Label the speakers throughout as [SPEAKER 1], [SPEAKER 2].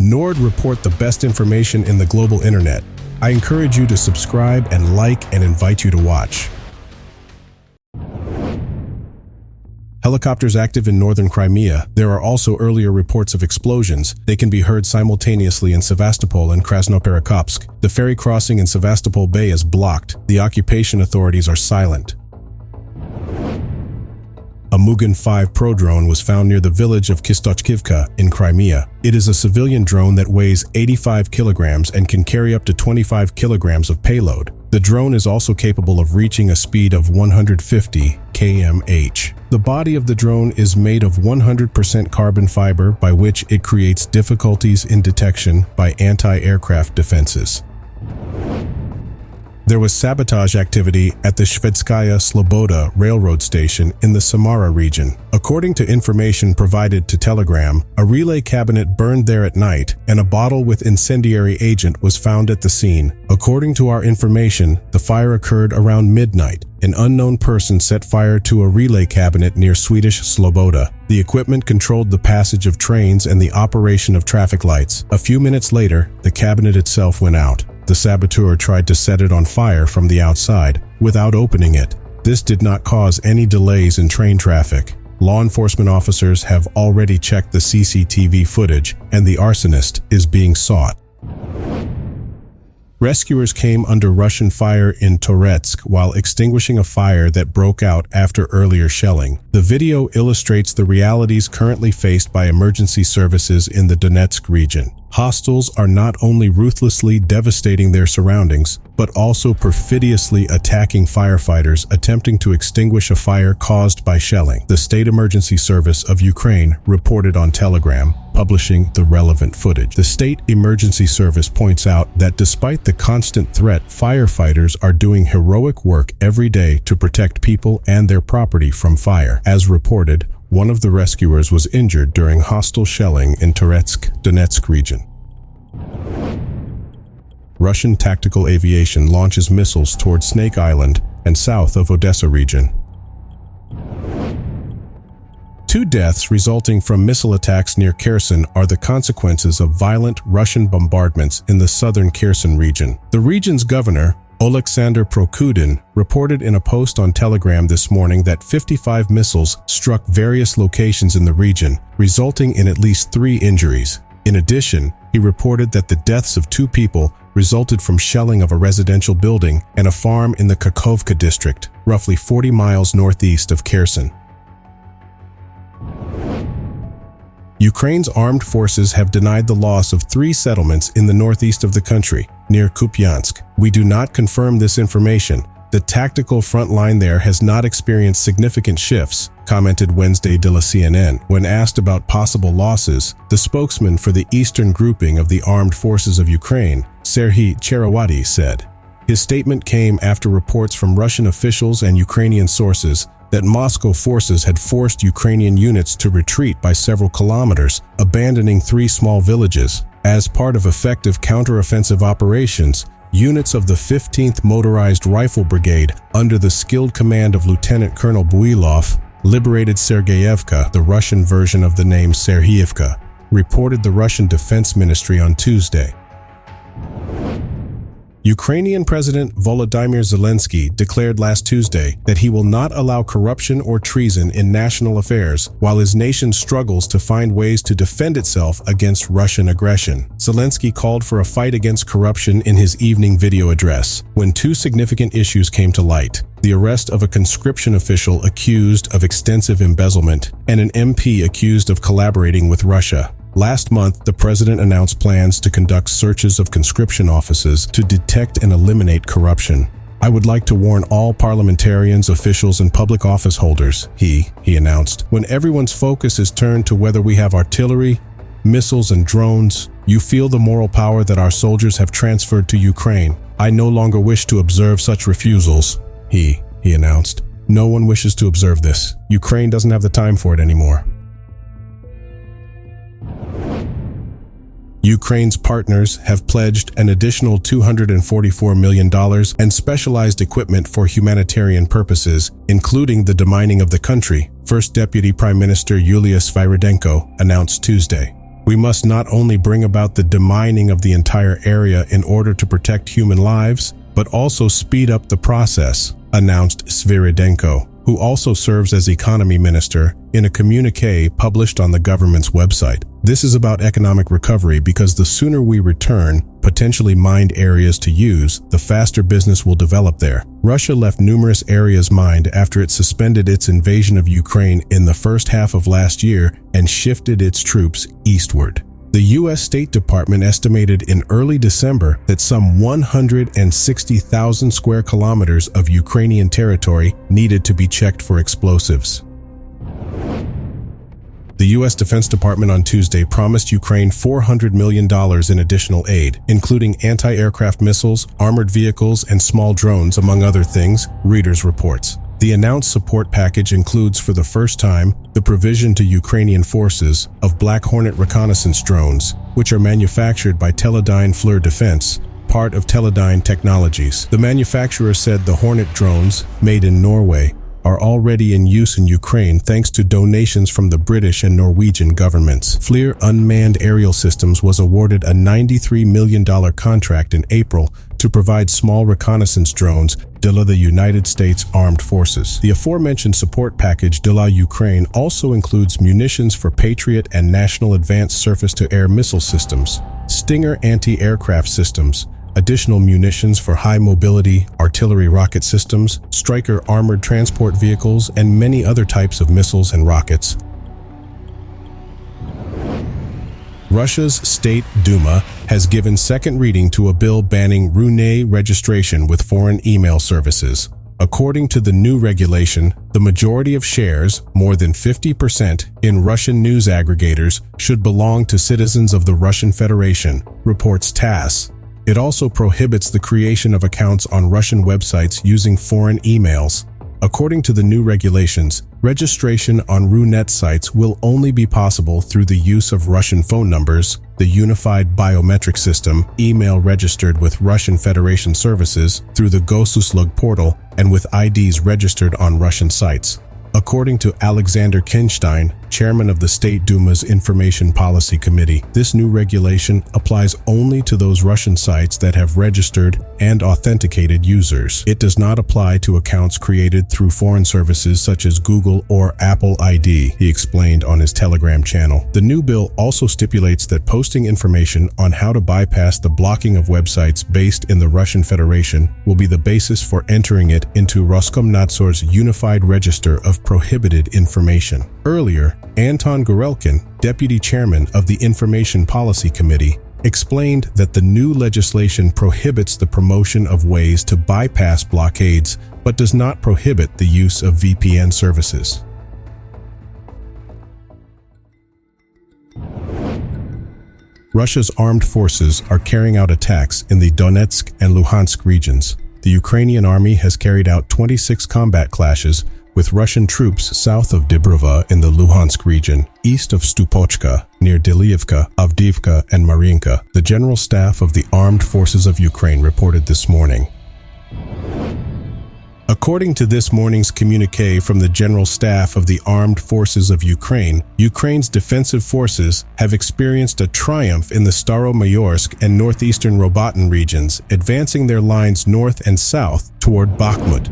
[SPEAKER 1] Nord report the best information in the global internet. I encourage you to subscribe and like and invite you to watch. Helicopters active in northern Crimea. There are also earlier reports of explosions. They can be heard simultaneously in Sevastopol and Krasnoperekopsk. The ferry crossing in Sevastopol Bay is blocked. The occupation authorities are silent. A Mugen 5 Pro drone was found near the village of Kistochkivka in Crimea. It is a civilian drone that weighs 85 kilograms and can carry up to 25 kilograms of payload. The drone is also capable of reaching a speed of 150 km/h. The body of the drone is made of 100% carbon fiber, by which it creates difficulties in detection by anti-aircraft defenses. There was sabotage activity at the Shvedskaya Sloboda railroad station in the Samara region. According to information provided to Telegram, a relay cabinet burned there at night, and a bottle with incendiary agent was found at the scene. According to our information, the fire occurred around midnight. An unknown person set fire to a relay cabinet near Swedish Sloboda. The equipment controlled the passage of trains and the operation of traffic lights. A few minutes later, the cabinet itself went out. The saboteur tried to set it on fire from the outside without opening it. This did not cause any delays in train traffic. Law enforcement officers have already checked the CCTV footage, and the arsonist is being sought. Rescuers came under Russian fire in Toretsk while extinguishing a fire that broke out after earlier shelling. The video illustrates the realities currently faced by emergency services in the Donetsk region. Hostiles are not only ruthlessly devastating their surroundings, but also perfidiously attacking firefighters attempting to extinguish a fire caused by shelling. The State Emergency Service of Ukraine reported on Telegram, publishing the relevant footage. The State Emergency Service points out that despite the constant threat, firefighters are doing heroic work every day to protect people and their property from fire. As reported, one of the rescuers was injured during hostile shelling in Toretsk, Donetsk region. Russian tactical aviation launches missiles toward Snake Island and south of Odessa region. 2 deaths resulting from missile attacks near Kherson are the consequences of violent Russian bombardments in the southern Kherson region. The region's governor, Oleksandr Prokudin, reported in a post on Telegram this morning that 55 missiles struck various locations in the region, resulting in at least 3 injuries. In addition, he reported that the deaths of 2 people resulted from shelling of a residential building and a farm in the Kakhovka district, roughly 40 miles northeast of Kherson. Ukraine's armed forces have denied the loss of 3 settlements in the northeast of the country, near Kupiansk. We do not confirm this information. The tactical front line there has not experienced significant shifts, commented Wednesday de la CNN. When asked about possible losses, the spokesman for the eastern grouping of the armed forces of Ukraine, Sergey said. His statement came after reports from Russian officials and Ukrainian sources that Moscow forces had forced Ukrainian units to retreat by several kilometers, abandoning 3 small villages. As part of effective counteroffensive operations, units of the 15th Motorized Rifle Brigade, under the skilled command of Lieutenant Colonel Builov, liberated Sergeyevka, the Russian version of the name Serhiivka, reported the Russian Defense Ministry on Tuesday. Ukrainian President Volodymyr Zelensky declared last Tuesday that he will not allow corruption or treason in national affairs while his nation struggles to find ways to defend itself against Russian aggression. Zelensky called for a fight against corruption in his evening video address, when 2 significant issues came to light: the arrest of a conscription official accused of extensive embezzlement and an MP accused of collaborating with Russia. Last month, the president announced plans to conduct searches of conscription offices to detect and eliminate corruption. I would like to warn all parliamentarians, officials, and public office holders, he announced. When everyone's focus is turned to whether we have artillery, missiles, and drones, you feel the moral power that our soldiers have transferred to Ukraine. I no longer wish to observe such refusals, he announced. No one wishes to observe this. Ukraine doesn't have the time for it anymore. Ukraine's partners have pledged an additional $244 million and specialized equipment for humanitarian purposes, including the demining of the country, First Deputy Prime Minister Yulia Svyridenko announced Tuesday. We must not only bring about the demining of the entire area in order to protect human lives, but also speed up the process, announced Sviridenko, who also serves as economy minister, in a communique published on the government's website. This is about economic recovery because the sooner we return potentially mined areas to use, the faster business will develop there. Russia left numerous areas mined after it suspended its invasion of Ukraine in the first half of last year and shifted its troops eastward. The U.S. State Department estimated in early December that some 160,000 square kilometers of Ukrainian territory needed to be checked for explosives. The U.S. Defense Department on Tuesday promised Ukraine $400 million in additional aid, including anti-aircraft missiles, armored vehicles, and small drones, among other things, Reuters reports. The announced support package includes, for the first time, the provision to Ukrainian forces of Black Hornet reconnaissance drones, which are manufactured by Teledyne FLIR Defense, part of Teledyne Technologies. The manufacturer said the Hornet drones, made in Norway, are already in use in Ukraine thanks to donations from the British and Norwegian governments. FLIR Unmanned Aerial Systems was awarded a $93 million contract in April to provide small reconnaissance drones de the United States Armed Forces. The aforementioned support package de la Ukraine also includes munitions for Patriot and National Advanced Surface-to-Air Missile Systems, Stinger anti-aircraft systems, additional munitions for high-mobility artillery rocket systems, Stryker armored transport vehicles, and many other types of missiles and rockets. Russia's State Duma has given second reading to a bill banning Rune registration with foreign email services. According to the new regulation, the majority of shares, more than 50%, in Russian news aggregators should belong to citizens of the Russian Federation, reports TASS. It also prohibits the creation of accounts on Russian websites using foreign emails. According to the new regulations, registration on Runet sites will only be possible through the use of Russian phone numbers, the Unified Biometric System, email registered with Russian Federation services through the Gosuslug portal, and with IDs registered on Russian sites. According to Alexander Kinstein, chairman of the State Duma's Information Policy Committee, this new regulation applies only to those Russian sites that have registered and authenticated users. It does not apply to accounts created through foreign services such as Google or Apple ID, he explained on his Telegram channel. The new bill also stipulates that posting information on how to bypass the blocking of websites based in the Russian Federation will be the basis for entering it into Roskomnadzor's Unified Register of Prohibited Information. Earlier, Anton Gorelkin, deputy chairman of the Information Policy Committee, explained that the new legislation prohibits the promotion of ways to bypass blockades, but does not prohibit the use of VPN services. Russia's armed forces are carrying out attacks in the Donetsk and Luhansk regions. The Ukrainian army has carried out 26 combat clashes with Russian troops south of Dibrova in the Luhansk region, east of Stupochka, near Deliivka, Avdiivka, and Marinka, the General Staff of the Armed Forces of Ukraine reported this morning. According to this morning's communique from the General Staff of the Armed Forces of Ukraine, Ukraine's defensive forces have experienced a triumph in the Staromayorsk and northeastern Robotin regions, advancing their lines north and south toward Bakhmut.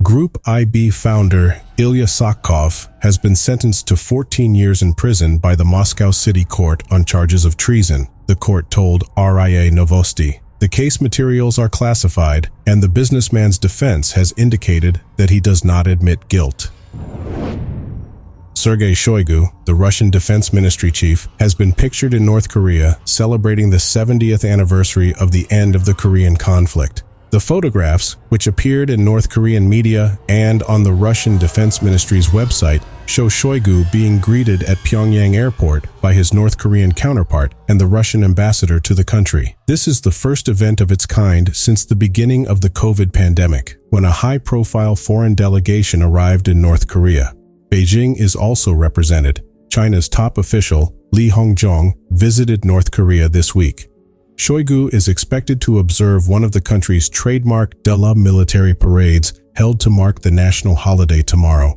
[SPEAKER 1] Group IB founder Ilya Sokkov has been sentenced to 14 years in prison by the Moscow City Court on charges of treason, the court told RIA Novosti. The case materials are classified, and the businessman's defense has indicated that he does not admit guilt. Sergey Shoigu, the Russian Defense Ministry chief, has been pictured in North Korea celebrating the 70th anniversary of the end of the Korean conflict. The photographs, which appeared in North Korean media and on the Russian Defense Ministry's website, show Shoigu being greeted at Pyongyang airport by his North Korean counterpart and the Russian ambassador to the country. This is the first event of its kind since the beginning of the COVID pandemic, when a high-profile foreign delegation arrived in North Korea. Beijing is also represented. China's top official, Li Hongzhong, visited North Korea this week. Shoigu is expected to observe one of the country's trademark de la military parades held to mark the national holiday tomorrow.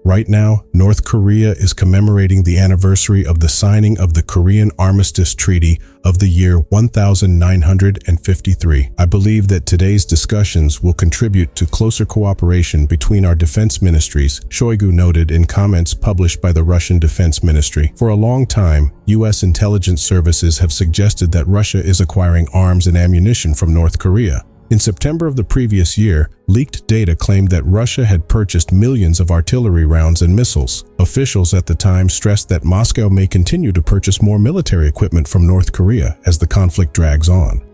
[SPEAKER 1] Right now, North Korea is commemorating the anniversary of the signing of the Korean Armistice Treaty of the year 1953. I believe that today's discussions will contribute to closer cooperation between our defense ministries, Shoigu noted in comments published by the Russian Defense Ministry. For a long time, U.S. intelligence services have suggested that Russia is acquiring arms and ammunition from North Korea. In September of the previous year, leaked data claimed that Russia had purchased millions of artillery rounds and missiles. Officials at the time stressed that Moscow may continue to purchase more military equipment from North Korea as the conflict drags on.